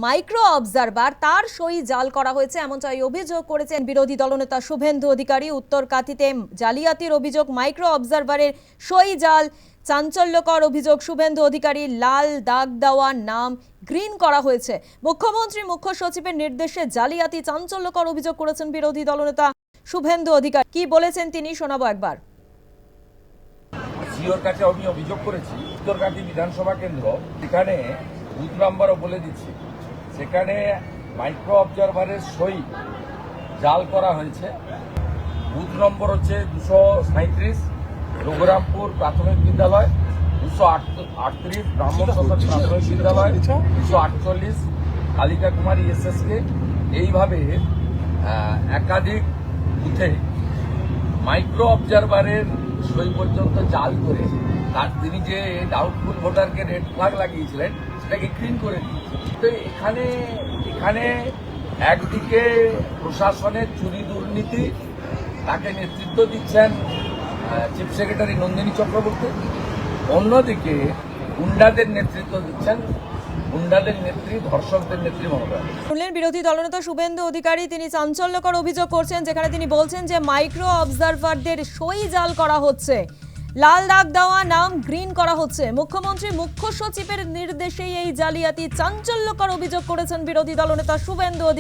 Micro observer তার সই জাল করা হয়েছে এমনটাই অভিযোগ করেছেন বিরোধী দলনেতা শুভেন্দু অধিকারী। উত্তরকাঠিতে জালিয়াতির অভিযোগ, মাইক্রো অবজারভারের সই জাল। চাঞ্চল্যকর অভিযোগ, শুভেন্দু অধিকারী লাল দাগ দেওয়া নাম গ্রিন করা হয়েছে। মুখ্যমন্ত্রী মুখ্য সচিবের নির্দেশে জালিয়াতি, চাঞ্চল্যকর অভিযোগ করেছেন বিরোধী দলনেতা শুভেন্দু অধিকারী। কি বলেছেন তিনি শোনাবো একবার। সিওর কাছে আমি অভিযোগ করেছি উত্তরকাঠি বিধানসভা কেন্দ্র, সেখানে বুথ নাম্বারও বলে দিচ্ছি, সেখানে মাইক্রো অবজারভারের সই জাল করা হয়েছে। বুথ নম্বর হচ্ছে 237, রঘুরামপুর প্রাথমিক বিদ্যালয়, 238 ব্রাহ্মণ সরকারি প্রাথমিক বিদ্যালয়, 248 কালিকা কুমারী SSK। এইভাবে একাধিক বুথে মাইক্রো অবজারভারের সই পর্যন্ত জাল করে তার তিনি যে ডাউটফুল ভোটারকে রেড ফ্ল্যাগ লাগিয়েছিলেন সেটাকে ক্লিন করে দিয়েছে। তো এখানে একদিকে প্রশাসনের চুরি দুর্নীতি, তাকে নেতৃত্ব দিচ্ছেন চিফ সেক্রেটারি নন্দিনী চক্রবর্তী, অন্যদিকে গুন্ডাদের নেতৃত্ব দিচ্ছেন গুন্ডাদের নেত্রী, ধর্ষকদের নেত্রী মমতা। শুনলেন বিরোধী দলনেতা শুভেন্দু অধিকারী, তিনি চাঞ্চল্যকর অভিযোগ করছেন, যেখানে তিনি বলছেন যে মাইক্রো অবজারভারদের সই জাল করা হচ্ছে, লাল দাগ দেওয়া নাম গ্রিন করা হচ্ছে। মুখ্যমন্ত্রী মুখ্য সচিবের নির্দেশেই এই জালিয়াতি, চাঞ্চল্যকর অভিযোগ করেছেন বিরোধী দলনেতা শুভেন্দু অধিকারী।